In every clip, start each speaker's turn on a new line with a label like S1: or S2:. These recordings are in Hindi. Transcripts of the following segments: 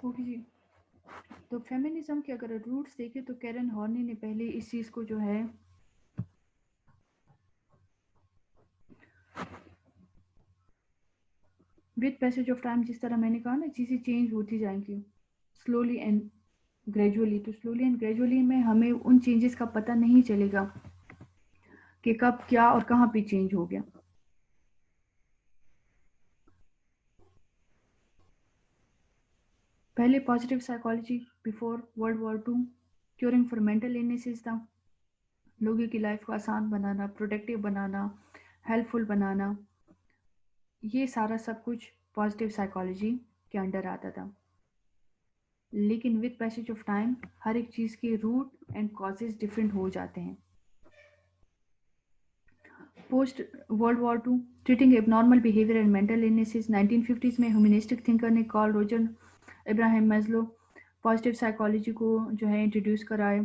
S1: ओके जी। तो फेमिनिज्म के अगर रूट्स देखें तो कैरन हॉर्नी ने पहले इस चीज़ को जो है विद पैसेज ऑफ टाइम, जिस तरह मैंने कहा ना, चीज़ें चेंज होती जाएंगी स्लोली एंड ग्रेजुअली। तो स्लोली एंड ग्रेजुअली में हमें उन चेंजेस का पता नहीं चलेगा कि कब क्या और कहाँ पे चेंज हो गया। पहले positive psychology before world war 2 curing for mental illnesses था, लोगों की लाइफ को आसान बनाना, प्रोडक्टिव बनाना, हेल्पफुल बनाना, ये सारा सब कुछ पॉजिटिव साइकोलॉजी के अंडर आता था। लेकिन विद पैसेज ऑफ टाइम हर एक चीज़ के रूट एंड कॉजेज डिफरेंट हो जाते हैं। Post world war 2 treating abnormal behaviour and mental illnesses, 1950s में ह्यूमनिस्टिक थिंकर ने Carl Roger, Abraham Maslow positive psychology को जो है इंट्रोड्यूस कराए।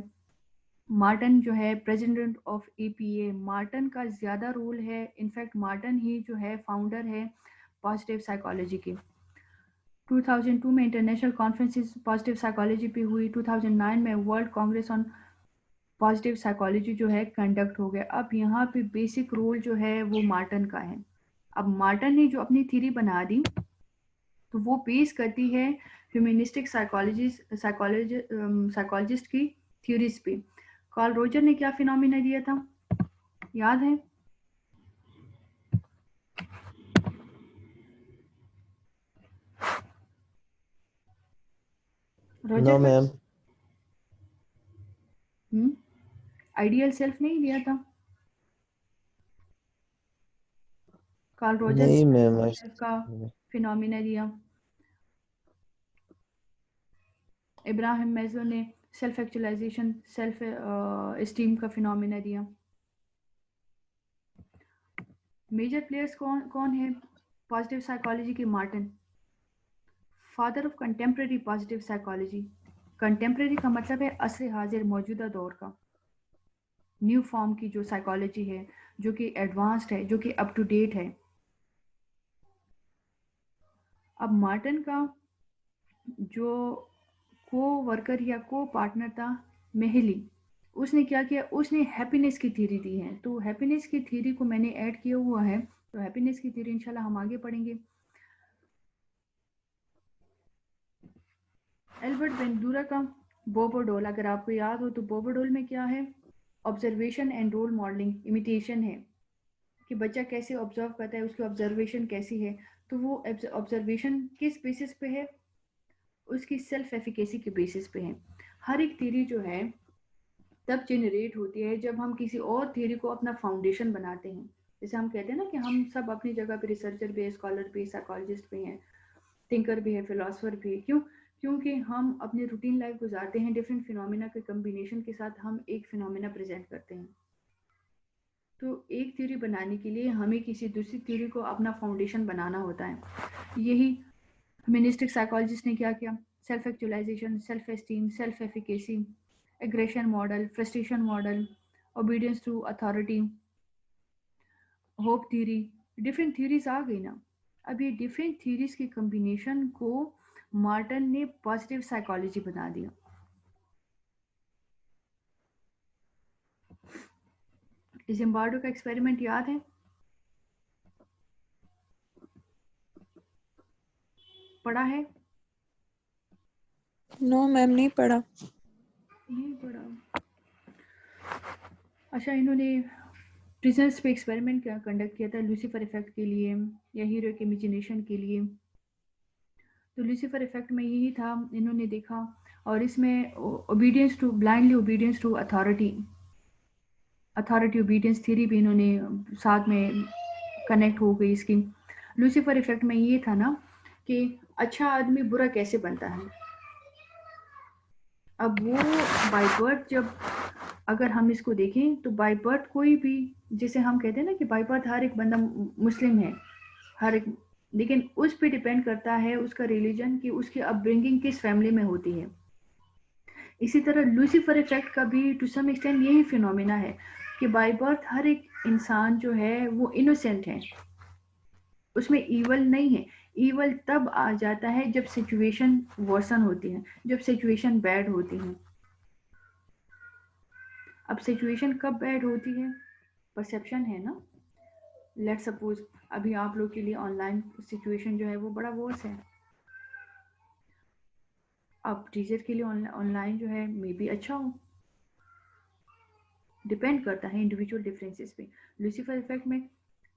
S1: मार्टन जो है प्रेसिडेंट ऑफ एपीए, मार्टन का ज़्यादा रोल है, इनफैक्ट मार्टन ही जो है फाउंडर है पॉजिटिव साइकोलॉजी के। 2002 में इंटरनेशनल कॉन्फ्रेंसेस पॉजिटिव साइकोलॉजी पे हुई। 2009 में world Congress on positive psychology जो है कंडक्ट हो गया। अब यहाँ पे बेसिक रोल जो है वो मार्टन का है। अब मार्टन ने जो अपनी थ्योरी बना दी तो वो बेस करती है ह्यूमनिस्टिक साइकोलॉजिस्ट की थ्योरीज पे। कार्ल रोजर ने क्या फिनोमिना दिया था, याद है? रोजर
S2: नो
S1: का
S2: मैम।
S1: आइडियल सेल्फ नहीं दिया था कार्ल रोजर
S2: नहीं
S1: ने,
S2: मैम।
S1: सेल्फ का फिनोमिना दिया। इब्राहिम मैस्लो ने सेल्फ एक्चुअलाइजेशन, सेल्फ एस्टीम का फिनोमिना दिया। मेजर प्लेयर्स कौन कौन है पॉजिटिव साइकोलॉजी के? Marton, father of contemporary positive psychology. Contemporary का मतलब है असर हाजिर, मौजूदा दौर का, न्यू फॉर्म की जो साइकोलॉजी है, जो कि एडवांस्ड है, जो कि अप टू डेट है। अब मार्टन का जो को वर्कर या को पार्टनर था मेहली, उसने क्या किया, उसने हैप्पीनेस की थ्योरी दी है। तो हैप्पीनेस की थ्योरी को मैंने ऐड किया हुआ है, तो हैप्पीनेस की थ्योरी इंशाल्लाह हम आगे पढ़ेंगे। एल्बर्ट बेंडूरा का बोबोडोल, अगर आपको याद हो तो बोबोडोल में क्या है, observation and role modelling, imitation है कि बच्चा कैसे ऑब्जर्व करता है, उसकी ऑब्जर्वेशन कैसी है। तो वो ऑब्जर्वेशन किस बेसिस पे है, उसकी सेल्फ एफिकेसी के बेसिस पे है। हर एक थ्योरी जो है तब जनरेट होती है जब हम किसी और थ्योरी को अपना फाउंडेशन बनाते हैं। जैसे हम कहते हैं ना कि हम सब अपनी जगह पे रिसर्चर भी है, स्कॉलर भी है, साइकोलॉजिस्ट भी हैं, थिंकर भी है, फिलोसफर भी है। क्यों? क्योंकि हम अपनी रूटीन लाइफ गुजारते हैं, डिफरेंट फिनोमिना के कम्बिनेशन के साथ हम एक फिनोमिना प्रेजेंट करते हैं। तो एक थ्योरी बनाने के लिए हमें किसी दूसरी थ्योरी को अपना फाउंडेशन बनाना होता है। यही ह्यूमनिस्टिक साइकोलॉजिस्ट ने क्या किया, self actualization, self esteem, self efficacy, aggression model, frustration model, obedience to authority, hope theory, different theories आ गई ना। अब ये डिफरेंट थ्योरीज के कम्बिनेशन को मार्टन ने पॉजिटिव साइकोलॉजी बना दिया। जिम्बार्डो का एक्सपेरिमेंट याद है, पढ़ा है?
S3: नो मैम, नहीं पढ़ा।
S1: नहीं पढ़ा। अच्छा, इन्होंने प्रिजनर्स पे एक्सपेरिमेंट क्या कंडक्ट किया था लूसीफर इफेक्ट के लिए या हीरो के इमेजिनेशन के लिए। तो लूसीफर इफेक्ट में यही था, इन्होंने देखा, और इसमें obedience to, blindly obedience to authority, authority obedience theory भी इन्होंने साथ में कनेक्ट हो गई इसकी। लूसीफर इफेक्ट में ये था ना कि अच्छा आदमी बुरा कैसे बनता है। अब वो बाय बर्थ, जब अगर हम इसको देखें तो बाय बर्थ कोई भी, जैसे हम कहते हैं ना कि बाय बर्थ हर एक बंदा मुस्लिम है, हर एक, लेकिन उस पे डिपेंड करता है उसका रिलीजन कि उसकी अपब्रिंगिंग किस फैमिली में होती है। इसी तरह लूसीफर इफेक्ट का भी टू सम एक्सटेंट यही फिनोमिना है कि बाय बर्थ हर एक इंसान जो है वो इनोसेंट है, उसमें ईवल नहीं है। ईवल तब आ जाता है जब सिचुएशन वर्सन होती है, जब सिचुएशन बैड होती है। अब सिचुएशन कब बैड होती है? परसेप्शन है ना। लेट्स सपोज अभी आप लोग के लिए ऑनलाइन सिचुएशन जो है वो बड़ा वर्स है। अब टीचर के लिए ऑनलाइन जो है मे बी अच्छा हो, डिपेंड करता है इंडिविजुअल डिफरेंसेस पे। लूसीफर इफेक्ट में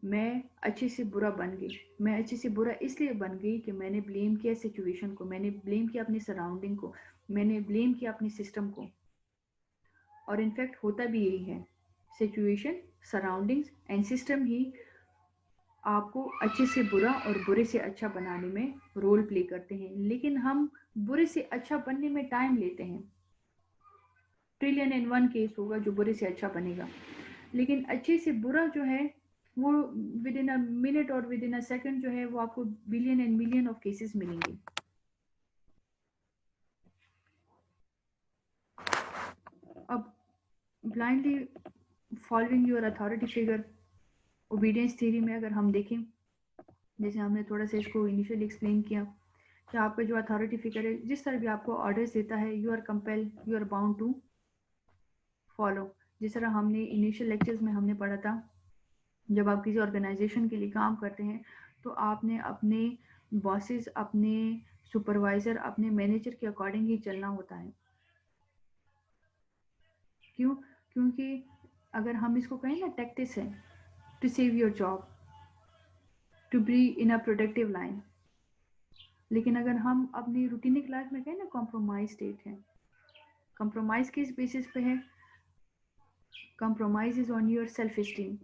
S1: मैं अच्छे से बुरा बन गई। मैं अच्छे से बुरा इसलिए बन गई कि मैंने ब्लेम किया सिचुएशन को, मैंने ब्लेम किया अपनी सराउंडिंग को, मैंने ब्लेम किया अपने सिस्टम को। और इनफैक्ट होता भी यही है, सिचुएशन, सराउंडिंग्स एंड सिस्टम ही आपको अच्छे से बुरा और बुरे से अच्छा बनाने में रोल प्ले करते हैं। लेकिन हम बुरे से अच्छा बनने में टाइम लेते हैं। ट्रिलियन एंड वन केस होगा जो बुरे से अच्छा बनेगा, लेकिन अच्छे से बुरा जो है वो विद इन अ मिनट और विद इन अ सेकंड जो है वो आपको billion and million of cases मिलेंगे। अब blindly following your authority figure, obedience theory में अगर हम देखें, जैसे हमने थोड़ा सा इसको इनिशियली एक्सप्लेन किया कि आपका जो अथॉरिटी फिगर है जिस तरह भी आपको ऑर्डर्स देता है, you are compel, you are bound to follow. जिस तरह हमने इनिशियल लेक्चर्स में हमने पढ़ा था, जब आप किसी ऑर्गेनाइजेशन के लिए काम करते हैं तो आपने अपने बॉसेस, अपने सुपरवाइजर, अपने मैनेजर के अकॉर्डिंग ही चलना होता है। क्यों? क्योंकि अगर हम इसको कहें ना, टैक्टिस है to save your job, to be in a productive line. लेकिन अगर हम अपनी रूटीनिक लाइफ में कहें ना, कॉम्प्रोमाइज स्टेट है। कॉम्प्रोमाइज किस बेसिस पे है? Compromise is on your self esteem,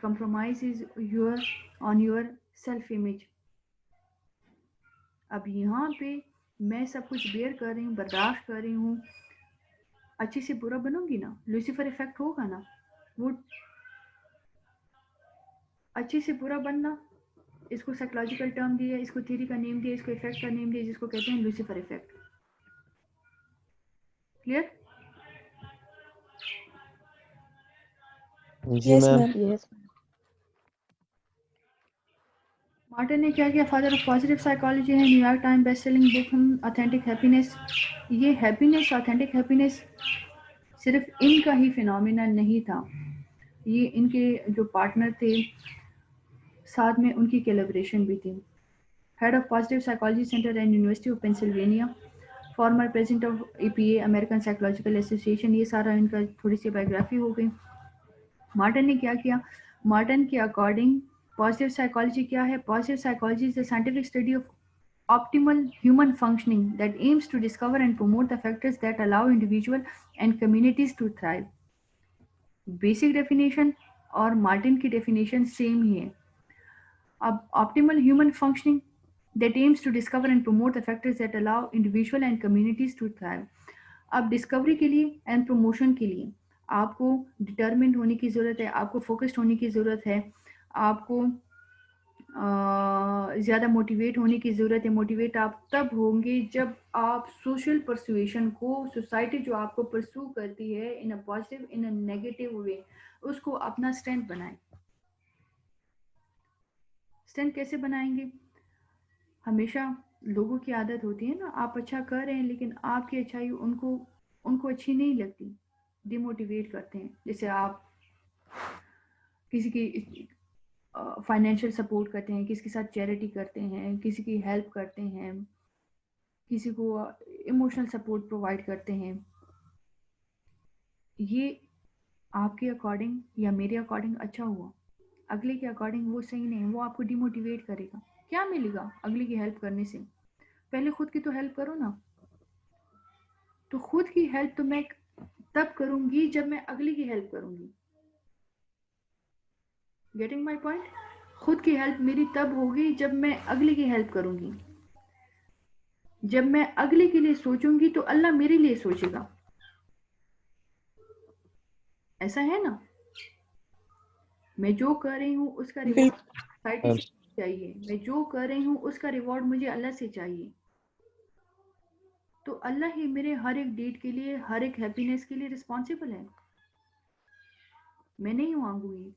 S1: compromise is on your self image. अब यहाँ पे मैं सब कुछ बेयर कर रही हूँ, बर्दाश्त कर रही हूँ, अच्छे से बुरा बनूंगी ना, लूसीफर इफेक्ट होगा ना। वो अच्छे से बुरा बनना, इसको साइकोलॉजिकल टर्म दिया, इसको थ्योरी का नेम दिया, इसको इफेक्ट का नेम दिया, जिसको कहते हैं लूसीफर इफेक्ट। क्लियर?
S2: जी मैम।
S3: यस।
S1: मार्टिन ने क्या किया? फादर ऑफ पॉजिटिव साइकोलॉजी है, New York time best selling book authentic happiness. ये हैप्पीनेस, ऑथेंटिक हैप्पीनेस सिर्फ इनका ही फिनोमिना नहीं था, ये इनके जो पार्टनर थे साथ में उनकी कोलैबोरेशन भी थी। Head of positive psychology centre and university of Pennsylvania, former president of APA American psychological association. ये सारा इनका थोड़ी सी बायोग्राफी हो गई। मार्टिन ने क्या किया? मार्टिन के अकॉर्डिंग पॉजिटिव साइकोलॉजी क्या है? Positive psychology is the scientific study of optimal human functioning that aims to discover and promote the factors that allow individual and communities to thrive. Basic definition और मार्टिन की डेफिनेशन सेम ही है। अब optimal human functioning that aims to discover and promote the factors that allow individual and communities to thrive. अब डिस्कवरी के लिए एंड प्रमोशन के लिए आपको डिटर्मिन्ड होने की ज़रूरत है, आपको फोकस्ड होने की ज़रूरत है, आपको ज़्यादा मोटिवेट होने की ज़रूरत है। मोटिवेट आप तब होंगे जब आप सोशल परसुएशन को, सोसाइटी जो आपको परसू करती है इन a positive in a negative way, उसको अपना स्ट्रेंथ बनाएं। स्ट्रेंथ कैसे बनाएंगे? हमेशा लोगों की आदत होती है ना, आप अच्छा कर रहे हैं लेकिन आपकी अच्छाई उनको अच्छी नहीं लगती, डिमोटिवेट करते हैं। जैसे आप किसी की फाइनेंशियल सपोर्ट करते हैं, किसी के साथ चैरिटी करते हैं, किसी की हेल्प करते हैं, किसी को इमोशनल सपोर्ट प्रोवाइड करते हैं, ये आपके अकॉर्डिंग या मेरे अकॉर्डिंग अच्छा हुआ, अगले के अकॉर्डिंग वो सही नहीं, वो आपको डिमोटिवेट करेगा। क्या मिलेगा अगले की हेल्प करने से? पहले खुद की तो हेल्प करो ना। तो खुद की हेल्प तो मैं तब करूंगी जब मैं अगले की हेल्प करूंगी। Getting my point? खुद की हेल्प मेरी तब होगी जब मैं अगले की हेल्प करूंगी। जब मैं अगले के लिए सोचूंगी तो अल्लाह मेरे लिए सोचेगा। ऐसा है ना? मैं जो कर रही हूँ उसका रिवॉर्ड सोसाइटी से चाहिए, मैं जो कर रही हूँ उसका रिवॉर्ड मुझे अल्लाह से चाहिए। तो अल्लाह ही मेरे हर एक डीड के लिए, हर एक हैप्पीनेस के लिए रिस्पॉन्सिबल है। मैं नहीं मांगूंगी।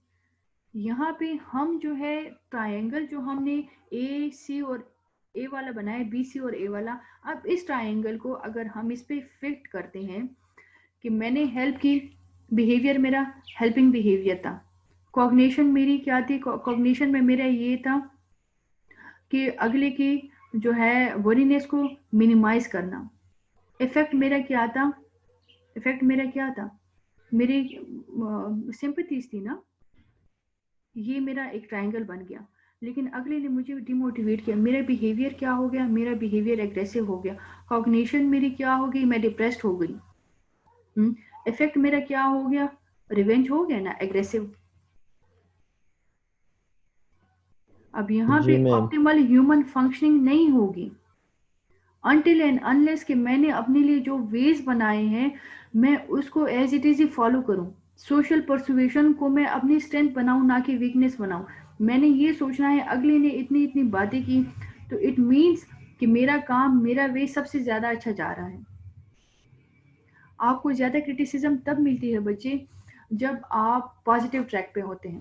S1: यहाँ पे हम जो है ट्रायंगल जो हमने ए सी और ए वाला बनाया, बी सी और ए वाला, अब इस ट्रायंगल को अगर हम इस पे फिट करते हैं कि मैंने हेल्प की, बिहेवियर मेरा हेल्पिंग बिहेवियर था, कॉग्निशन मेरी क्या थी, कॉग्निशन में मेरा ये था कि अगले की जो है वरीनेस को मिनिमाइज करना। इफेक्ट मेरा क्या था, इफेक्ट मेरा क्या था, मेरी सिंपथीज थी ना, ये मेरा एक ट्रायंगल बन गया। लेकिन अगले ने मुझे डिमोटिवेट किया, मेरा बिहेवियर क्या हो गया, मेरा बिहेवियर एग्रेसिव हो गया, कॉग्निशन मेरी क्या हो गई, मैं डिप्रेस्ड हो गई। इफेक्ट मेरा क्या हो गया, रिवेंज हो गया ना, एग्रेसिव। अब यहाँ
S2: जी
S1: पे
S2: मैम।
S1: ऑप्टिमल ह्यूमन फंक्शनिंग नहीं होगी अनटिल एंड अनलेस कि मैंने अपने लिए जो वेज बनाए हैं मैं उसको एज इट इज ही फॉलो करूं। सोशल परसुएशन को मैं अपनी स्ट्रेंथ बनाऊं, ना कि वीकनेस बनाऊं। मैंने ये सोचना है अगले ने इतनी इतनी बातें की तो इट मीन्स कि मेरा काम, मेरा वे सबसे ज्यादा अच्छा जा रहा है। आपको ज्यादा क्रिटिसिज्म तब मिलती है बच्चे जब आप पॉजिटिव ट्रैक पे होते हैं।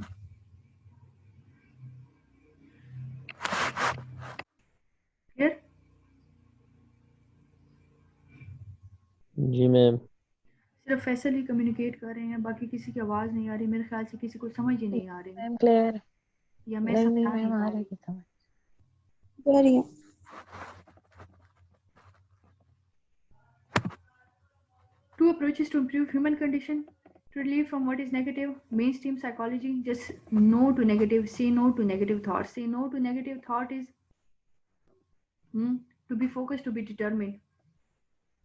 S1: क्लियर?
S2: जी मैम।
S1: सिर्फ फैसल ही कम्युनिकेट कर रहे हैं, बाकी किसी की आवाज नहीं आ रही, मेरे ख्याल से किसी को समझ ही नहीं आ रही,
S3: मैम क्लियर।
S1: या मैं
S3: नहीं
S1: समझा नहीं
S3: मैम, आ
S1: पा
S3: रही
S1: रही।
S3: है समझ।
S4: कह रही है।
S1: Two approaches to improve human condition. To relieve from what is negative, mainstream psychology, just no to negative, say no to negative thoughts. Say no to negative thought is to be focused, to be determined,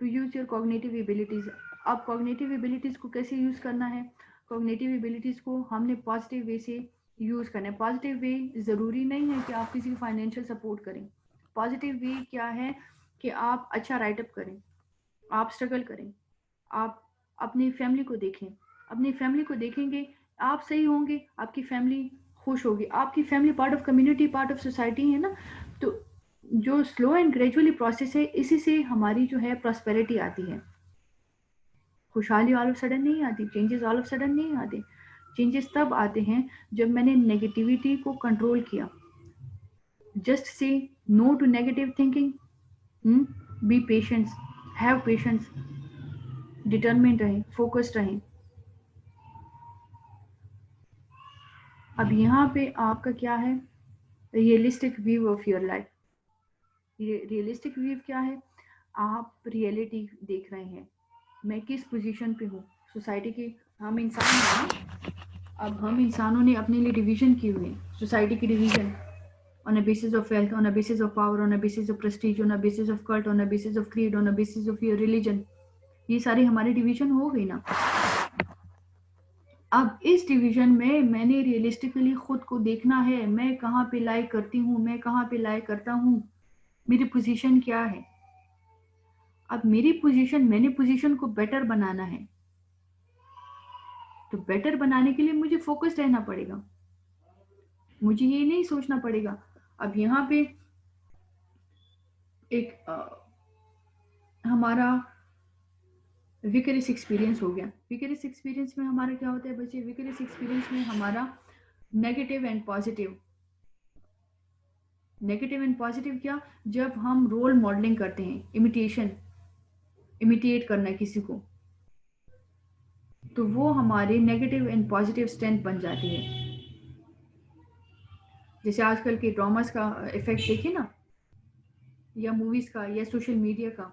S1: to use your cognitive abilities. अब cognitive abilities को कैसे यूज करना है, cognitive abilities को हमने पॉजिटिव वे से यूज करना है। पॉजिटिव वे जरूरी नहीं है कि आप किसी को फाइनेंशियल सपोर्ट करें। पॉजिटिव वे क्या है कि आप अच्छा राइटअप करें, आप स्ट्रगल करें, आप अपनी फैमिली को देखें। अपनी फैमिली को देखेंगे, आप सही होंगे, आपकी फैमिली खुश होगी। आपकी family part of community, part of society है ना। तो जो स्लो एंड ग्रेजुअली प्रोसेस है, इसी से हमारी जो है प्रॉस्पेरिटी आती है। खुशहाली ऑल ऑफ सडन नहीं आती, चेंजेस ऑल ऑफ सडन नहीं आते। चेंजेस तब आते हैं जब मैंने नेगेटिविटी को कंट्रोल किया। Just say no to negative thinking, be patience, have patience, determined रहें, फोकस्ड रहें। अब यहाँ पे आपका क्या है, realistic view of your life. Realistic view क्या है, आप रियलिटी देख रहे हैं, मैं किस पोजीशन पे हूँ सोसाइटी की। हम इंसान हैं ना, अब हम इंसानों ने अपने लिए डिवीजन की हुई है, सोसाइटी की division on a basis of wealth, on a basis of power, on a basis of prestige, on a basis of cult, on a basis of creed, on a basis of your religion। ये सारी हमारी डिवीजन हो गई ना। अब इस डिवीजन में मैंने रियलिस्टिकली खुद को देखना है, मैं कहाँ पे लाई करती हूँ, मैं कहाँ पे लाई करता हूँ, मेरी पोजीशन क्या है। अब मेरी पोजीशन, मैंने पोजीशन को बेटर बनाना है, तो बेटर बनाने के लिए मुझे फोकस्ड रहना पड़ेगा। मुझे ये नहीं सोचना पड़ेगा। अब यहाँ पे एक हमारा विकरियस एक्सपीरियंस हो गया। विकरियस एक्सपीरियंस में हमारा क्या होता है बच्चे, विकरियस एक्सपीरियंस में हमारा negative and positive. Negative and positive क्या, जब हम रोल मॉडलिंग करते हैं, इमिटेशन, इमिटेट करना है किसी को, तो वो हमारे नेगेटिव एंड पॉजिटिव स्ट्रेंथ बन जाती है। जैसे आजकल के ड्रामास का इफेक्ट देखिए ना, या मूवीज का, या सोशल मीडिया का,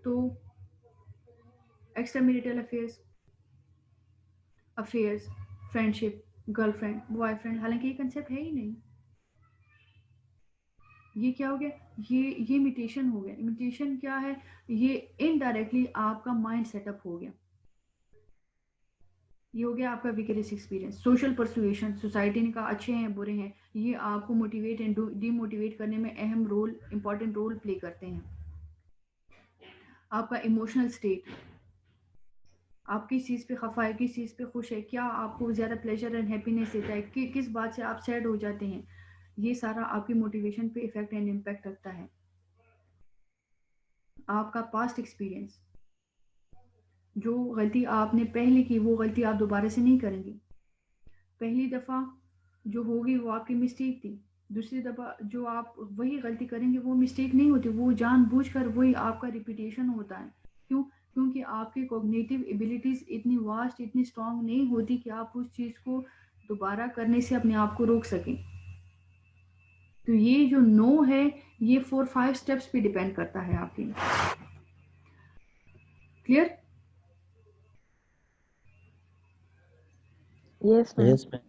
S1: तो extra marital affairs, affairs, friendship, girlfriend, boyfriend, हालांकि ये कंसेप्ट है ही नहीं। ये क्या हो गया, ये इमिटेशन हो गया। इमिटेशन क्या है, ये इनडायरेक्टली आपका माइंड सेटअप हो गया। ये हो गया आपका विकरियस एक्सपीरियंस। सोशल परसुएशन, सोसाइटी ने कहा अच्छे हैं बुरे हैं, ये आपको मोटिवेट एंड डीमोटिवेट करने में अहम रोल, इंपॉर्टेंट रोल प्ले करते हैं। आपका इमोशनल स्टेट, आप किस चीज़ पे खफा है, किस चीज़ पे खुश है, क्या आपको ज़्यादा प्लेजर एंड हैप्पीनेस देता है, किस बात से आप सैड हो जाते हैं, ये सारा आपकी मोटिवेशन पे इफेक्ट एंड इम्पैक्ट रखता है। आपका पास्ट एक्सपीरियंस, जो गलती आपने पहले की वो गलती आप दोबारा से नहीं करेंगे। पहली दफ़ा जो होगी वो आपकी मिस्टेक थी, दूसरी दफ़ा जो आप वही गलती करेंगे वो मिस्टेक नहीं होती, वो जानबूझकर वही आपका रिपीटेशन होता है। क्यों? क्योंकि आपकी कॉग्निटिव एबिलिटीज़ इतनी वास्ट, इतनी स्ट्रॉन्ग नहीं होती कि आप उस चीज़ को दोबारा करने से अपने आप को रोक सकें। तो ये जो नो है, ये 4-5 स्टेप्स पे डिपेंड करता है आपके। Clear?
S4: Yes, ma'am.
S2: Yes, ma'am.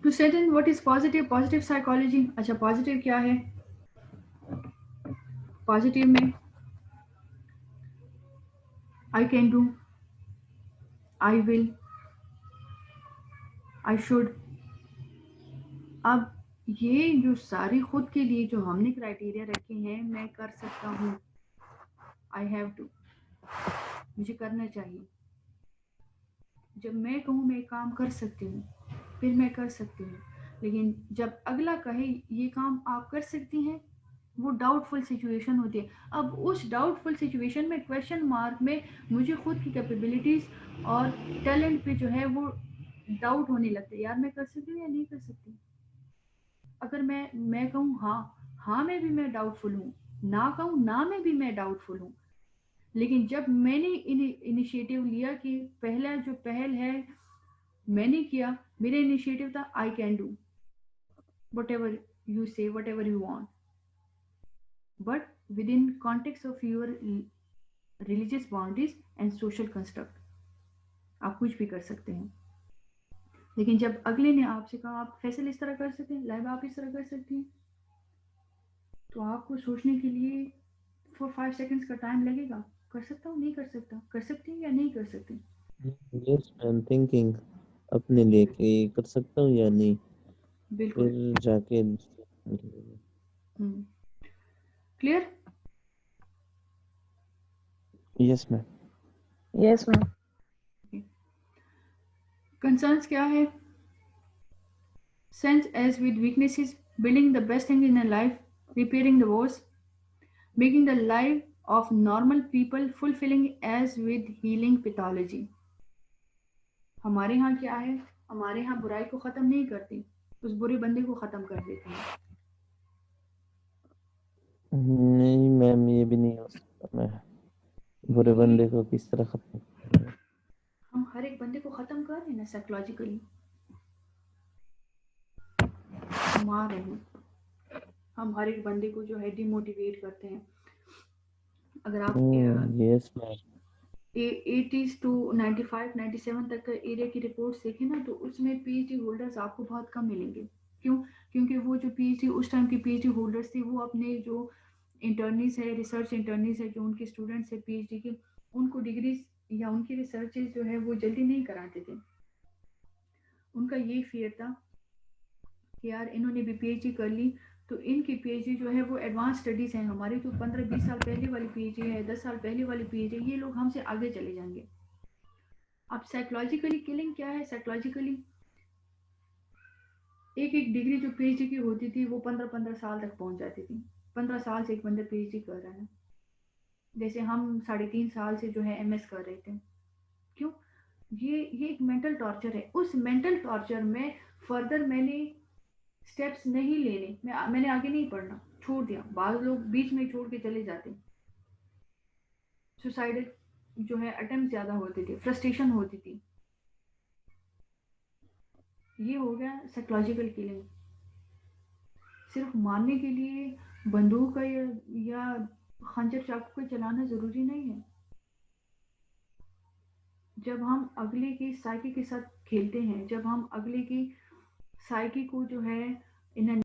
S1: To certain what is positive, positive psychology. अच्छा, पॉजिटिव क्या है? पॉजिटिव में I can do, I will, I should. अब ये जो सारी खुद के लिए जो हमने क्राइटेरिया रखे हैं, मैं कर सकता हूँ, आई हैव टू, मुझे करना चाहिए। जब मैं कहूँ मैं काम कर सकती हूँ, फिर मैं कर सकती हूँ। लेकिन जब अगला कहे ये काम आप कर सकती हैं, वो डाउटफुल सिचुएशन होती है। अब उस डाउटफुल सिचुएशन में, क्वेश्चन मार्क में, मुझे खुद की कैपेबिलिटीज और टैलेंट पे जो है वो डाउट होने लगता है, यार मैं कर सकती हूँ या नहीं कर सकती। अगर मैं कहूँ हाँ में भी मैं डाउटफुल हूँ, ना कहूँ ना में भी मैं डाउटफुल हूँ। लेकिन जब मैंने इनिशिएटिव लिया कि पहला जो पहल है मैंने किया, मेरा इनिशिएटिव था I can do whatever you say, whatever you want, but within context of your religious boundaries and social construct, आप कुछ भी कर सकते हैं। लेकिन जब अगले ने आपसे कहा आप फैसल इस तरह कर सकते हैं, लाइव आप इस तरह कर सकती हैं, तो आपको सोचने के लिए 4-5 सेकंड्स का टाइम लगेगा। कर सकता हूँ, नहीं कर सकता, कर सकती हूँ या नहीं कर सकती।
S2: Yes, ma'am. Thinking अपने लिए कि कर सकता हूँ या नहीं,
S1: बिल्कुल।
S2: फिर जाके
S1: clear?
S2: Yes ma'am.
S4: Yes, ma'am.
S1: Concerns क्या है? Sense as with weaknesses, building the best thing in a life, repairing the worse, making the life of normal people fulfilling as with healing pathology. हमारे यहाँ क्या है? हमारे यहाँ बुराई को खत्म नहीं करती, उस बुरे बंदे को खत्म कर देते हैं।
S2: नहीं मैम, ये भी नहीं हो सकता। मैं बुरे
S1: ये
S2: बंदे को किस तरह खत्म करूंगा?
S1: हम हर एक बंदे को खत्म कर रहे हैं ना साइकोलॉजिकली, मार रहे हैं। हम हर एक बंदे को जो है डिमोटिवेट करते हैं। अगर आप
S2: यस मैम।
S1: 80s टू 95-97 तक का एरिया की रिपोर्ट्स देखें ना, तो उसमें पीएचडी होल्डर्स आपको बहुत कम मिलेंगे। क्यों? क्योंकि वो जो पीएचडी उस टाइम के पीएचडी होल्डर्स थे, वो अपने जो इंटर्नीज है, रिसर्च इंटर्नीज है, जो उनके स्टूडेंट्स है पीएचडी के, उनको डिग्रीज या उनकी रिसर्चेज जो है वो जल्दी नहीं कराते थे। उनका यही फियर था कि यार इन्होंने भी पीएचडी कर ली तो इनकी पीएचडी जो है वो एडवांस स्टडीज हैं, हमारी तो 15-20 साल पहले वाली पीएचडी है, 10 साल पहले वाली पीएचडी, ये लोग हमसे आगे चले जाएंगे। अब साइकोलॉजिकली किलिंग क्या है? साइकोलॉजिकली एक एक डिग्री जो पीएचडी की होती थी वो 15-15 साल तक पहुंच जाती थी। 15 साल से एक बंदा पीएचडी कर रहा है, जैसे हम 3.5 साल से जो है एमएस कर रहे थे। क्यों? ये एक मेंटल टॉर्चर है। उस मेंटल टॉर्चर में फर्दर मैंने स्टेप्स नहीं लेने, मैंने आगे नहीं पढ़ना, छोड़ दिया। बाद लोग बीच में छोड़ के चले जाते, सुसाइडल जो है अटेम्प्ट ज़्यादा होते थे, फ्रस्ट्रेशन होती थी। ये हो गया साइकोलॉजिकल किलिंग। सिर्फ मारने के लिए बंदूक या खंजर चाकू को चलाना ज़रूरी नहीं है। जब हम अगले की साइकी के साथ खेलते हैं, जब हम अगले की साइकी को जो है इन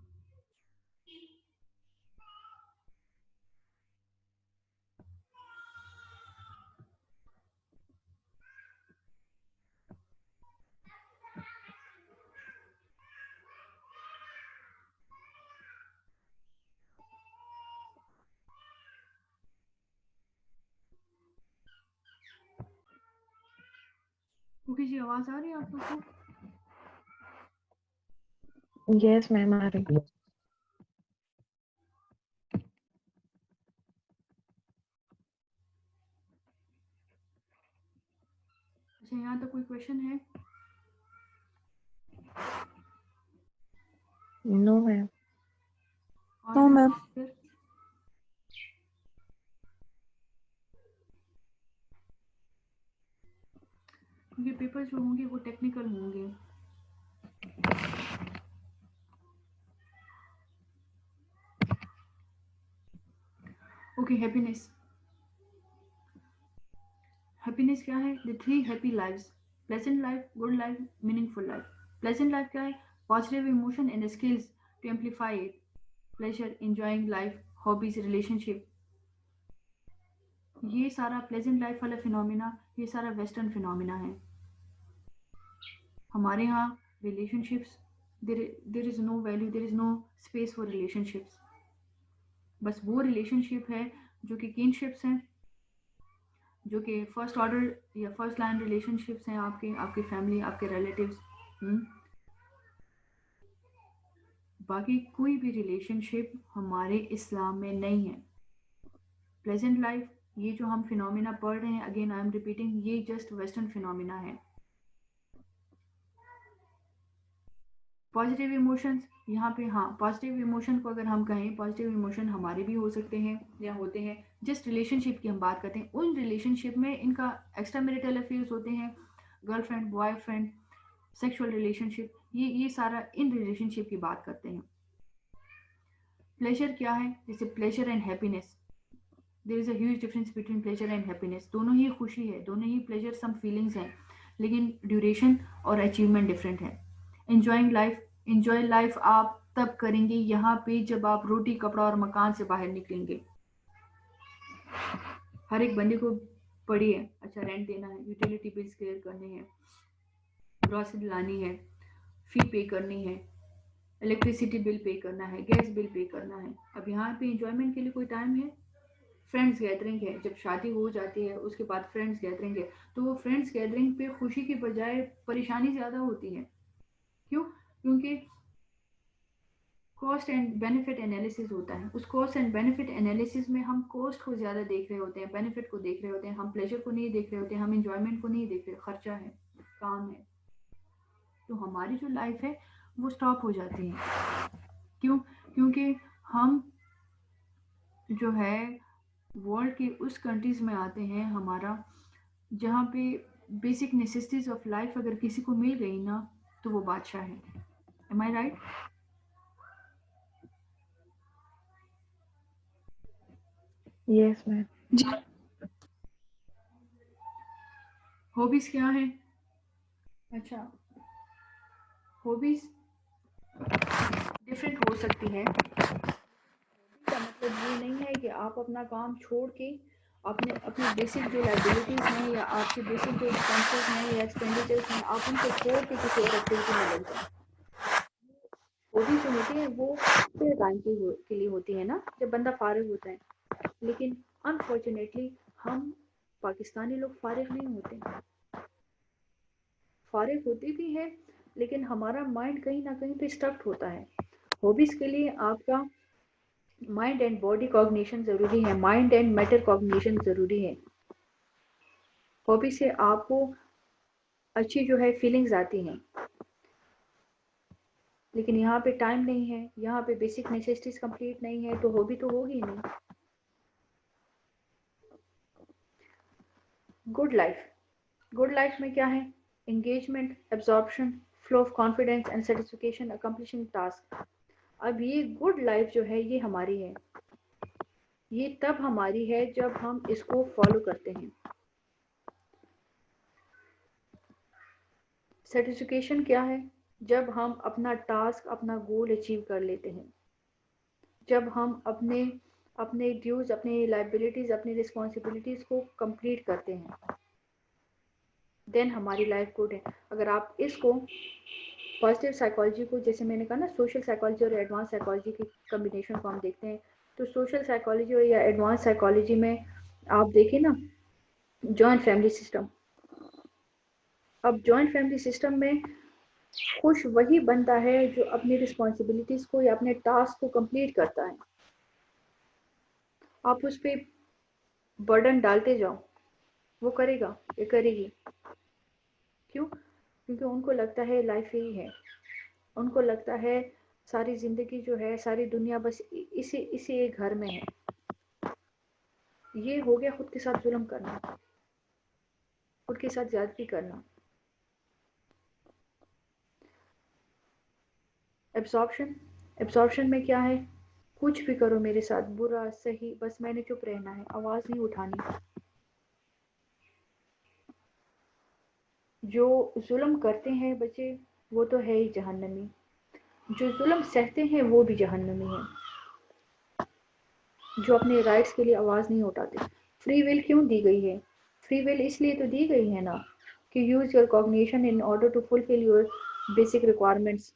S1: ओके जी, आवाज़ आ रही है आप लोग को?
S4: Yes, ma'am. आ रही।
S1: अच्छा, यहाँ तक कोई क्वेश्चन है?
S4: No, ma'am.
S1: No, ma'am. क्योंकि पेपर जो होंगे वो टेक्निकल होंगे। Okay, happiness. हैप्पीनेस क्या है? The 3 happy lives, pleasant life, good life, meaningful life. Pleasant life क्या है? Positive emotion and skills to amplify it, pleasure, enjoying life, hobbies, relationship. ये सारा प्लेजेंट लाइफ वाला फिनोमिना, ये सारा वेस्टर्न फिनोमिना है। हमारे यहाँ relationships, there is no value, there is no space for relationships. बस वो रिलेशनशिप है जो कि किनशिप्स हैं, जो कि फर्स्ट ऑर्डर या फर्स्ट लाइन रिलेशनशिप्स हैं, आपकी फैमिली, आपके रिलेटिव्स। बाकी कोई भी रिलेशनशिप हमारे इस्लाम में नहीं है। प्लेजेंट लाइफ, ये जो हम फिनोमिना पढ़ रहे हैं, अगेन आई एम रिपीटिंग, ये जस्ट वेस्टर्न फिनोमिना है। पॉजिटिव इमोशंस, यहाँ पे हाँ, पॉजिटिव इमोशन को अगर हम कहें, पॉजिटिव इमोशन हमारे भी हो सकते हैं या होते हैं। जिस रिलेशनशिप की हम बात करते हैं, उन रिलेशनशिप में इनका एक्स्ट्रा मैरिटल अफेयर्स होते हैं, गर्लफ्रेंड, बॉयफ्रेंड, सेक्सुअल रिलेशनशिप, ये सारा इन रिलेशनशिप की बात करते हैं। प्लेजर क्या है? जैसे pleasure and happiness, there is a huge difference between pleasure and happiness. दोनों ही खुशी है, दोनों ही प्लेजर सम फीलिंग्स हैं, लेकिन ड्यूरेशन और अचीवमेंट डिफरेंट है। एंजॉइंग लाइफ, एंजॉय लाइफ आप तब करेंगे यहाँ पे जब आप रोटी, कपड़ा और मकान से बाहर निकलेंगे। हर एक बंदे को पड़ी है, अच्छा रेंट देना है, यूटिलिटी बिल्स क्लियर करने हैं, ग्रॉसरी लानी है, फी पे करनी है, इलेक्ट्रिसिटी बिल पे करना है, गैस बिल पे करना है। अब यहाँ पे इंजॉयमेंट के लिए कोई टाइम है? फ्रेंड्स गैदरिंग है, जब शादी हो जाती है उसके बाद फ्रेंड्स गैदरिंग है, तो वो फ्रेंड्स गैदरिंग पे खुशी की बजाय परेशानी ज़्यादा होती है। क्यों? क्योंकि कॉस्ट एंड बेनिफिट एनालिसिस होता है। उस कॉस्ट एंड बेनिफिट एनालिसिस में हम कॉस्ट को ज़्यादा देख रहे होते हैं, बेनिफिट को देख रहे होते हैं, हम प्लेजर को नहीं देख रहे होते हैं, हम इंजॉयमेंट को नहीं देख रहे, खर्चा है, काम है, तो हमारी जो लाइफ है वो स्टॉप हो जाती है। क्यों? क्योंकि हम जो है वर्ल्ड के उस कंट्रीज़ में आते हैं हमारा, जहाँ पे बेसिक नेसेसिटीज ऑफ लाइफ अगर किसी को मिल गई ना, तो वो बादशाह है। एम आई राइट?
S4: Yes, ma'am.
S1: हॉबीज क्या है? अच्छा, हॉबीज डिफरेंट हो सकती है। का मतलब ये नहीं है कि आप अपना काम छोड़ के अपनी बेसिक जो लाइबिलिटीज़ हैं या आपके बेसिक जो एक्सपेंसेस हैं या एक्सपेंडिचर्स हैं, आप उनको छोड़ के किसी और एक्टिविटी में लग जाएं। हॉबीज जो होती है वो फिर टाइम के लिए होती है ना, जब बंदा फारिग होता है। लेकिन अनफॉर्चुनेटली हम पाकिस्तानी लोग फारिग नहीं होते, फारिग होते भी हैं लेकिन हमारा माइंड कहीं ना कहीं पे स्टक होता है। हॉबीज़ के लिए आपका माइंड एंड बॉडी कॉग्निशन ज़रूरी है, माइंड एंड मैटर कॉग्निशन ज़रूरी है। हॉबी से आपको अच्छी जो है फीलिंग्स आती हैं, लेकिन यहाँ पे टाइम नहीं है, यहाँ पे बेसिक नेसेसिटीज कंप्लीट नहीं है, तो हॉबी तो होगी ही नहीं। गुड लाइफ, गुड लाइफ में क्या है? Engagement, absorption, flow of confidence and satisfaction, accomplishing task. अब ये गुड लाइफ जो है ये हमारी है, ये तब हमारी है जब हम इसको फॉलो करते हैं। सेटिस्फिकेशन क्या है? जब हम अपना टास्क, अपना गोल अचीव कर लेते हैं, जब हम अपने अपने ड्यूज, अपनी लाइबिलिटीज़, अपनी रिस्पॉन्सिबिलिटीज़ को कंप्लीट करते हैं, देन हमारी लाइफ गुड है। अगर आप इसको पॉजिटिव साइकोलॉजी को, जैसे मैंने कहा ना, सोशल साइकोलॉजी और एडवांस साइकोलॉजी की कम्बिनेशन को हम देखते हैं, तो सोशल साइकोलॉजी या एडवांस साइकोलॉजी में आप देखें ना, जॉइंट फैमिली सिस्टम। अब जॉइंट फैमिली सिस्टम में खुश वही बनता है जो अपनी रिस्पॉन्सिबिलिटीज़ को या अपने टास्क को कंप्लीट करता है। आप उस पर बर्डन डालते जाओ, वो करेगा या करेगी। क्यों? क्योंकि उनको लगता है लाइफ यही है। उनको लगता है सारी जिंदगी जो है, सारी दुनिया बस इसी एक घर में है। ये हो गया खुद के साथ जुल्म करना, खुद के साथ ज्यादती करना। एब्जॉर्प्शन, एब्जॉर्प्शन में क्या है? कुछ भी करो मेरे साथ, बुरा सही, बस मैंने चुप रहना है, आवाज नहीं उठानी। जो जुल्म करते हैं बच्चे, वो तो है ही जहन्नमी। जो जुल्म सहते हैं वो भी जहन्नमी है। जो अपने राइट्स के लिए आवाज नहीं उठाते। फ्री विल क्यों दी गई है? फ्री विल इसलिए तो दी गई है ना कि use your cognition in order to fulfil your basic requirements.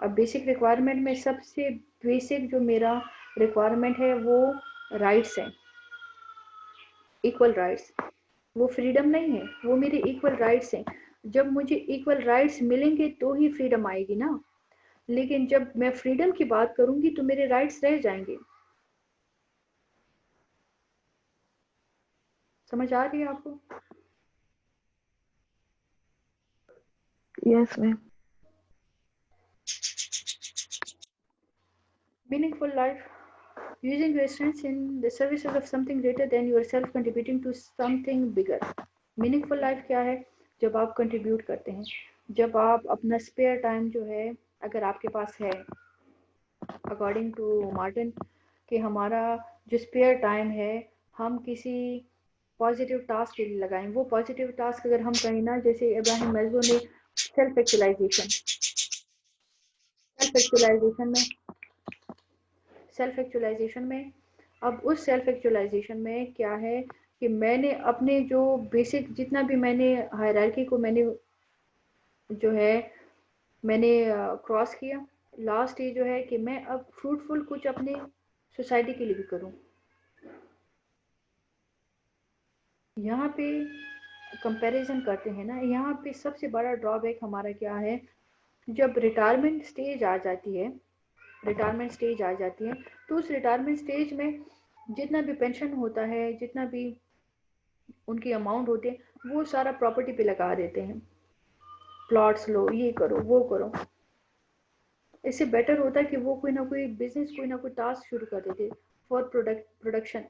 S1: अब बेसिक रिक्वायरमेंट में सबसे बेसिक जो मेरा रिक्वायरमेंट है वो राइट्स है, इक्वल राइट्स। वो फ्रीडम नहीं है, वो मेरे इक्वल राइट्स हैं। जब मुझे इक्वल राइट्स मिलेंगे तो ही फ्रीडम आएगी ना। लेकिन जब मैं फ्रीडम की बात करूंगी तो मेरे राइट्स रह जाएंगे। समझ आ रही है आपको?
S4: Yes, ma'am.
S1: Meaningful life, using your strengths in the services of something greater than yourself, contributing to something bigger. Meaningful life क्या है? जब आप कंट्रीब्यूट करते हैं, जब आप अपना स्पेयर टाइम जो है, अगर आपके पास है, अकॉर्डिंग टू मार्टिन, कि हमारा जो स्पेयर टाइम है हम किसी पॉजिटिव टास्क के लिए लगाएं। वो पॉजिटिव टास्क अगर हम कहें ना, जैसे इब्राहिम मैज़ो ने सेल्फ एक्चुअलाइजेशन, सेल्फ एक्चुअलाइजेशन में सेल्फ एक्चुअलाइजेशन में अब उस सेल्फ एक्चुअलाइजेशन में क्या है कि मैंने अपने जो बेसिक जितना भी मैंने हायरार्की को मैंने जो है मैंने क्रॉस किया। लास्ट ये जो है कि मैं अब फ्रूटफुल कुछ अपने सोसाइटी के लिए भी करूं। यहाँ पे कंपैरिजन करते हैं ना, यहाँ पे सबसे बड़ा ड्रॉबैक हमारा क्या है? जब रिटायरमेंट स्टेज आ जाती है, रिटायरमेंट स्टेज आ जाती है तो उस रिटायरमेंट स्टेज में जितना भी पेंशन होता है, जितना भी उनकी अमाउंट होते हैं, वो सारा प्रॉपर्टी पे लगा देते हैं। प्लॉट्स लो, ये करो, वो करो। इससे बेटर होता है कि वो कोई ना कोई बिजनेस, कोई ना कोई टास्क शुरू कर देते फॉर प्रोडक्शन।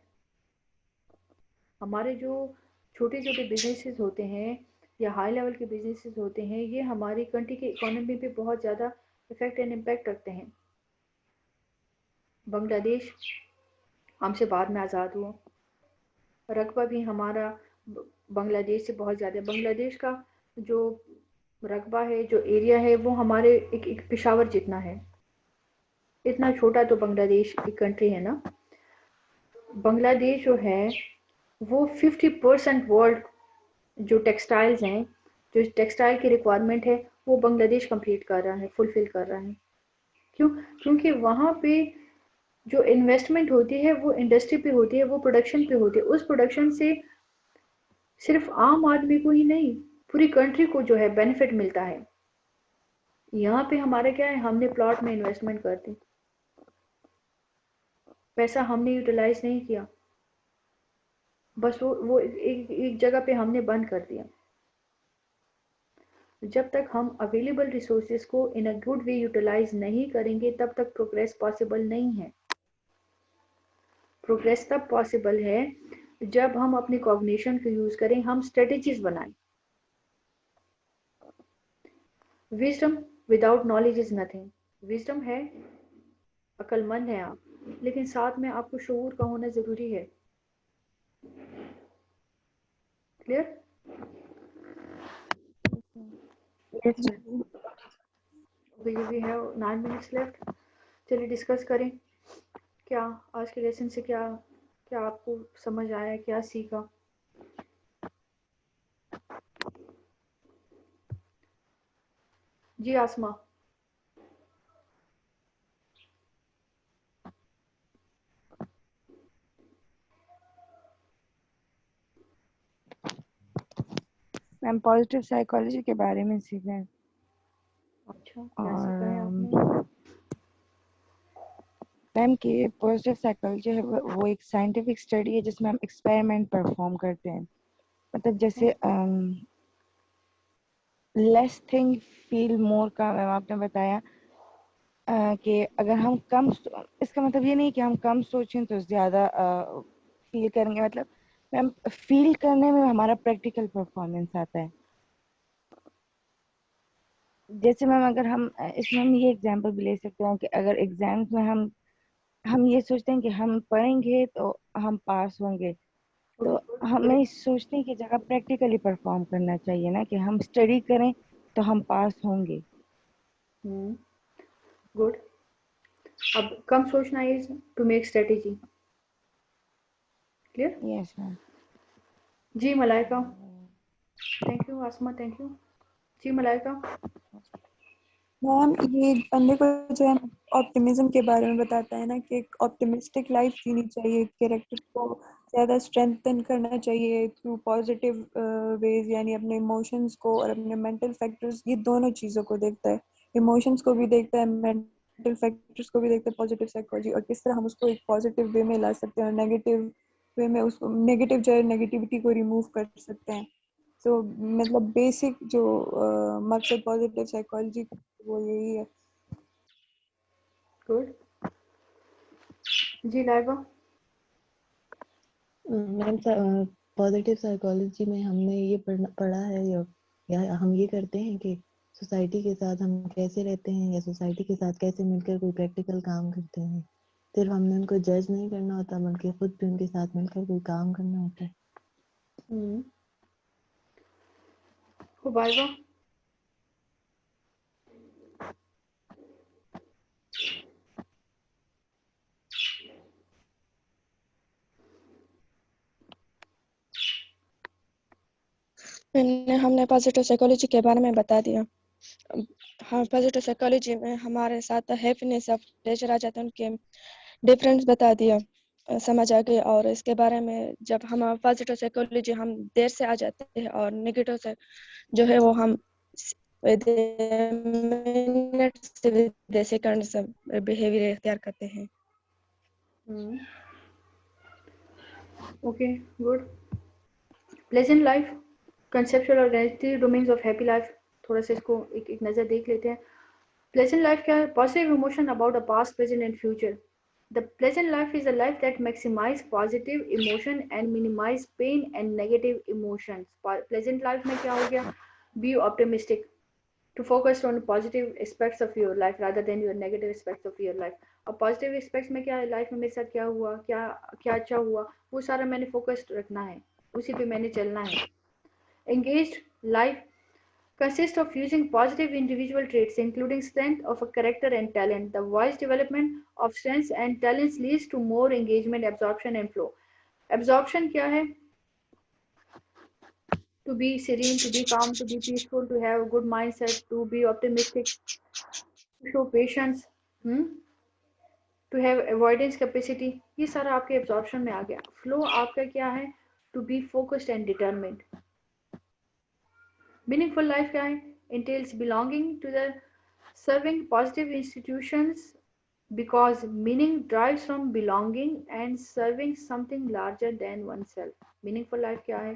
S1: हमारे जो छोटे छोटे बिजनेसेस होते हैं या हाई लेवल के बिजनेसेस होते हैं, ये हमारी कंट्री की इकोनॉमी पे बहुत ज़्यादा इफेक्ट एंड इम्पैक्ट रखते हैं। बांग्लादेश हमसे बाद में आज़ाद हुआ, रकबा भी हमारा बांग्लादेश से बहुत ज़्यादा है। बांग्लादेश का जो रकबा है, जो एरिया है, वो हमारे एक पेशावर जितना है। इतना छोटा तो बांग्लादेश एक कंट्री है ना। बांग्लादेश जो है वो 50% वर्ल्ड जो टेक्सटाइल्स हैं, जो टेक्सटाइल की रिक्वायरमेंट है, वो बांग्लादेश कंप्लीट कर रहा है, फुलफिल कर रहा है। क्यों? क्योंकि वहाँ पे जो इन्वेस्टमेंट होती है वो इंडस्ट्री पे होती है, वो प्रोडक्शन पे होती है। उस प्रोडक्शन से सिर्फ आम आदमी को ही नहीं, पूरी कंट्री को जो है बेनिफिट मिलता है। यहाँ पे हमारा क्या है, हमने प्लॉट में इन्वेस्टमेंट कर दी, पैसा हमने यूटिलाइज नहीं किया, बस वो एक जगह पे हमने बंद कर दिया। जब तक हम अवेलेबल रिसोर्सेज को इन अ गुड वे यूटिलाइज नहीं करेंगे तब तक प्रोग्रेस पॉसिबल नहीं है। प्रोग्रेस तब पॉसिबल है जब हम अपने कॉग्निशन को यूज करें, हम स्ट्रेटेजीज बनाएं। Wisdom without knowledge is nothing. Wisdom है, अक्लमंद है आप, लेकिन साथ में आपको शऊर का होना जरूरी है। Clear?
S4: Yes, ma'am.
S1: We have 9 minutes left. चलिए डिस्कस करें, क्या आज के लेसन से क्या क्या आपको समझ आया, क्या सीखा? जी आसमा।
S3: मैम पॉजिटिव साइकोलॉजी के बारे में सीखा है।
S1: अच्छा, क्या सीखा है आपने?
S3: और मैम कि पॉजिटिव साइकोलॉजी है वो एक साइंटिफिक स्टडी है जिसमें हम एक्सपेरिमेंट परफॉर्म करते हैं। मतलब जैसे लेस थिंग फील मोर का मैम आपने बताया कि अगर हम कम, इसका मतलब ये नहीं कि हम कम सोचें तो ज्यादा फील करेंगे, मतलब मैम फील करने में हमारा प्रैक्टिकल परफॉर्मेंस आता है। जैसे मैम अगर हम इसमें हम ये एग्जांपल भी ले सकते हैं कि अगर एग्जाम्स में हम ये सोचते हैं कि हम पढ़ेंगे तो हम पास होंगे, तो हमें इस सोचने की जगह प्रैक्टिकली परफॉर्म करना चाहिए ना, कि हम स्टडी करें तो हम पास होंगे।
S1: गुड। अब कम सोचना is to make strategy. Clear?
S3: Yes ma'am.
S1: जी Malaika. Thank you Asma, thank you. जी मलाइका।
S4: मैम ये बंदे को जो है ऑप्टिमिज्म के बारे में बताता है ना, कि एक ऑप्टिमिस्टिक लाइफ जीनी चाहिए, कैरेक्टर को ज़्यादा स्ट्रेंथन करना चाहिए थ्रू पॉजिटिव वेज, यानी अपने इमोशंस को और अपने मेंटल फैक्टर्स, ये दोनों चीज़ों को देखता है। इमोशंस को भी देखता है, मेंटल फैक्टर्स को भी देखता है, पॉजिटिव साइकोलॉजी, और किस तरह हम उसको एक पॉजिटिव वे में ला सकते हैं और नेगेटिव वे में उसको नेगेटिव जो है नेगेटिविटी को रिमूव कर सकते हैं। तो मतलब बेसिक जो मकसद पॉजिटिव साइकोलॉजी वो यही है।
S1: गुड। जी लाइबा।
S2: मैम पॉजिटिव साइकोलॉजी में हमने ये पढ़ा है, या हम ये करते हैं कि सोसाइटी के साथ हम कैसे रहते हैं या सोसाइटी के साथ कैसे मिलकर कोई प्रैक्टिकल काम करते हैं। सिर्फ हमने उनको जज नहीं करना होता, बल्कि खुद भी उनके साथ मिलकर कोई काम करना होता है।
S1: हुबाइबा।
S5: हमने पॉजिटिव साइकोलॉजी के बारे में बता दिया। हाँ, पॉजिटिव साइकोलॉजी में हमारे साथ हैप्पीनेस और प्लेजर आ जाते हैं, उनके डिफरेंस बता दिया, समझ आ गई। और इसके बारे में जब हम पॉजिटिव साइकोलॉजी हम देर से आ जाते हैं और नेगेटिव से जो है वो हम मिनट से सेकंड से बिहेवियर इख्तियार करते हैं।
S1: Okay good. Pleasant life, conceptual और reality domains of happy life, थोड़ा सा इसको एक नज़र देख लेते हैं। प्लेजेंट लाइफ क्या है? Positive emotion about the past, present and future. The pleasant life is a life that maximizes positive emotion and minimize pain and negative emotions. Pleasant life में क्या हो गया? Be optimistic, to focus on positive aspects of your life rather than your negative aspects of your life. अब positive aspects में क्या है? लाइफ में मेरे साथ क्या हुआ, क्या क्या अच्छा हुआ, वो सारा मैंने फोकस रखना है, उसी पे मैंने चलना है। Engaged life consists of using positive individual traits, including strength of a character and talent. The wise development of strengths and talents leads to more engagement, absorption, and flow. Absorption क्या है? To be serene, to be calm, to be peaceful, to have a good mindset, to be optimistic, to show patience, to have avoidance capacity. ये सारा आपके absorption में आ गया. Flow आपका क्या है? To be focused and determined. Meaningful life क्या है? Entails belonging to the serving positive institutions, because meaning drives from belonging and serving something larger than oneself. Meaningful life क्या है?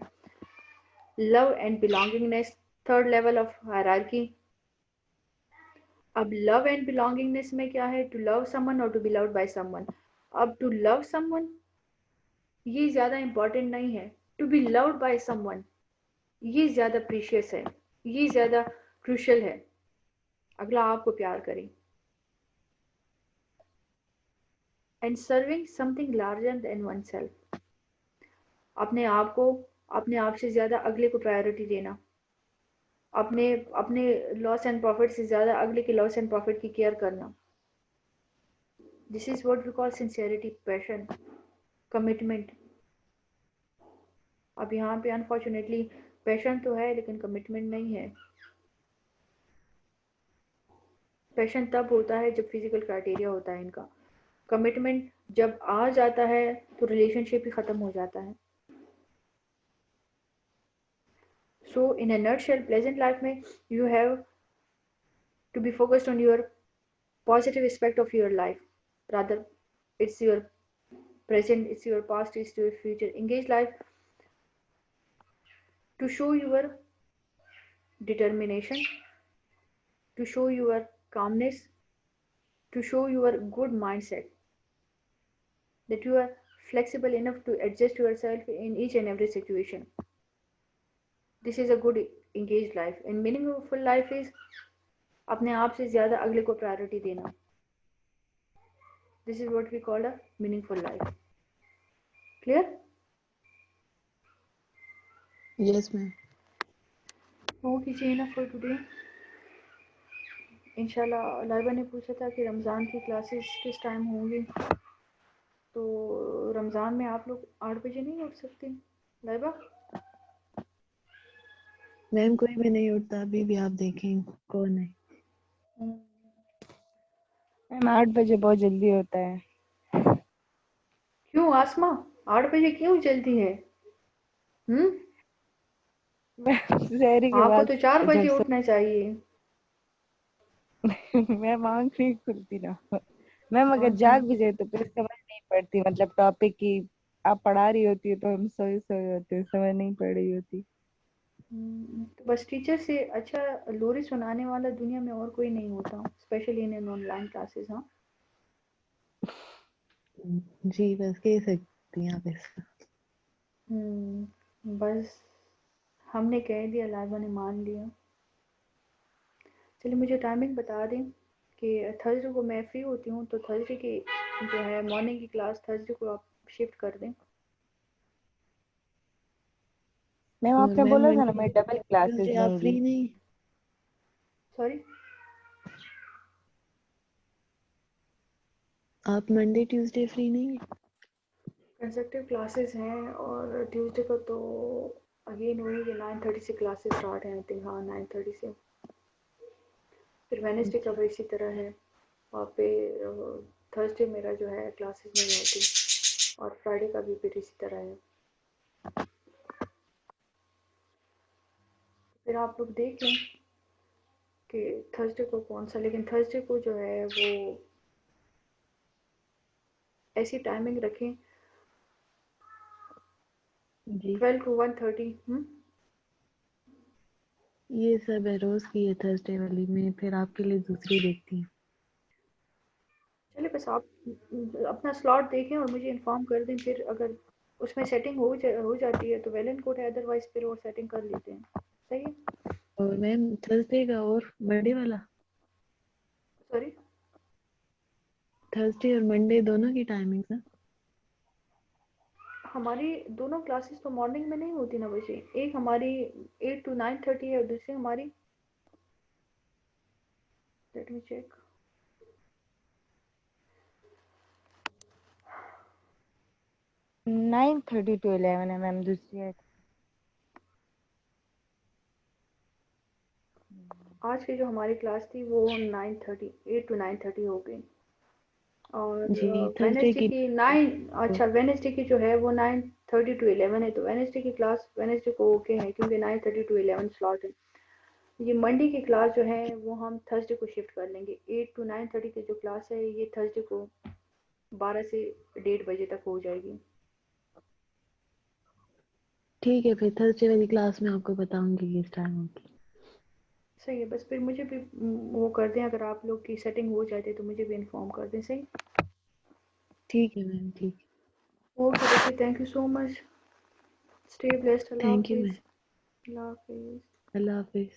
S1: Love and belongingness, third level of hierarchy. अब love and belongingness में क्या है? To love someone or to be loved by someone. अब to love someone ये ज़्यादा important नहीं है, to be loved by someone ये ज़्यादा precious है, ये ज़्यादा crucial है। अगला आपको प्यार करे, and serving something larger than oneself. अपने आप से ज़्यादा अगले को प्रायोरिटी देना, अपने अपने लॉस एंड प्रॉफिट से ज़्यादा अगले के लॉस एंड प्रॉफिट की केयर करना। This is what we call sincerity, passion, commitment. अब यहाँ पे अनफॉर्चुनेटली पैशन तो है लेकिन कमिटमेंट नहीं है। पैशन तब होता है जब फिजिकल क्राइटेरिया होता है इनका, कमिटमेंट जब आ जाता है तो रिलेशनशिप ही ख़त्म हो जाता है। So in a nutshell, pleasant life में you have to be focused on your positive aspect of your life, rather it's your present, it's your past, it's your future. Engage life to show your determination, to show your calmness, to show your good mindset, that you are flexible enough to adjust yourself in each and every situation. This is a good engaged life. And meaningful life is अपने आप से ज़्यादा अगले को प्रायोरिटी देना. This is what we call a meaningful life. Clear?
S2: Yes, ma'am.
S1: Okay, enough for today. इंशाल्लाह लाइबा ने पूछा था कि रमज़ान की क्लासेस किस टाइम होंगी, तो रमज़ान में आप लोग 8 बजे नहीं उठ सकते लाइबा?
S2: मैम कोई भी नहीं उठता, अभी भी आप देखें कौन है.
S3: मैम 8 बजे बहुत जल्दी होता है.
S1: क्यों आसमा, 8 बजे क्यों जल्दी है?
S3: शहरी के
S1: आपको
S3: बाद
S1: तो 4 बजे
S3: जब
S1: उठना चाहिए.
S3: मैम आँख नहीं खुलती ना. मैम अगर
S1: अच्छा.
S3: जाग भी जाए तो फिर समझ नहीं पड़ती, मतलब टॉपिक की आप पढ़ा रही होती है तो हम सोए सोए होते हैं, समझ नहीं पड़ रही होती.
S1: तो बस टीचर से अच्छा लोरी सुनाने वाला दुनिया में और कोई नहीं होता, स्पेशली इन ऑनलाइन क्लासेस. हाँ
S2: जी, बस कह सकती हैं आप ऐसा.
S1: बस हमने कह दिया, लाइबा ने मान लिया. चलिए मुझे टाइमिंग बता दें कि थर्सडे को मैं फ्री होती हूँ, तो थर्सडे की जो है मॉर्निंग की क्लास थर्सडे को आप शिफ्ट कर दें.
S3: मैम
S2: और
S3: आपने
S2: मैम
S3: बोला था ना
S2: मंडे
S3: मैं डबल क्लासेस
S2: ट्यूसडे आप
S3: लूंगी.
S2: फ्री नहीं?
S1: सॉरी,
S2: आप मंडे ट्यूसडे फ्री नहीं?
S1: कंसेक्टिव क्लासेस हैं और ट्यूसडे को तो अगेन वही कि 9:30 से क्लासेस स्टार्ट हैं. आई थिंक हाँ 9:30 से. फिर वेडनेसडे का भी इसी तरह है. वहाँ पे थर्सडे मेरा जो है क्लासेस नहीं होती और फ्राइडे का भी फिर इसी तरह है. फिर आप लोग देख लें कि थर्सडे को कौन सा, लेकिन थर्सडे को जो है वो ऐसी टाइमिंग रखें
S2: जी
S1: 12 to 1:30.
S2: ये सब है रोज की है थर्सडे वाली में, फिर आपके लिए दूसरी देखती हूँ.
S1: चलिए बस आप अपना स्लॉट देखें और मुझे इन्फॉर्म कर दें. फिर अगर उसमें सेटिंग हो जाती है तो वेल एंड गुड है, अदरवाइज फिर और सेटिंग कर लेते हैं. सही है.
S2: और मैम थर्सडे का और मंडे वाला,
S1: सॉरी,
S2: थर्सडे और मंडे दोनों की टाइमिंग ना?
S1: हमारी दोनों क्लासेस तो मॉर्निंग में नहीं होती ना बच्चे. एक हमारी 8 to 9:30 है और दूसरी हमारी, लेट मी चेक,
S3: 9:30 to 11 है मैम दूसरी है.
S1: आज की जो हमारी क्लास थी वो 9:30 8 to 9:30 हो गई. और
S2: जी थर्सडे
S1: वेनेसडे
S2: की
S1: की 9, अच्छा वेनेसडे की जो है वो 9:30 to 11 है. तो वेनेसडे की क्लास वेनेसडे को ओके है क्योंकि 9:30 to 11 स्लॉट है. ये मंडे की क्लास जो है वो हम थर्सडे को शिफ्ट कर लेंगे. 8 to 9:30 की जो क्लास है ये थर्सडे को 12 से 1:30 बजे तक हो जाएगी.
S2: ठीक है, फिर थर्सडे वाली क्लास में आपको बताऊंगी किस टाइम होगी.
S1: सही है. बस फिर मुझे भी वो कर दें, अगर आप लोग की सेटिंग हो जाती है तो मुझे भी इन्फॉर्म कर दें. सही.
S2: ठीक है मैम, ठीक.
S1: ओके बच्चे, thank you so much. Stay blessed. Allah
S2: thank you
S1: हाफिज़.
S2: मैम.
S1: अल्लाह हाफिज़.
S2: अल्लाह हाफिज.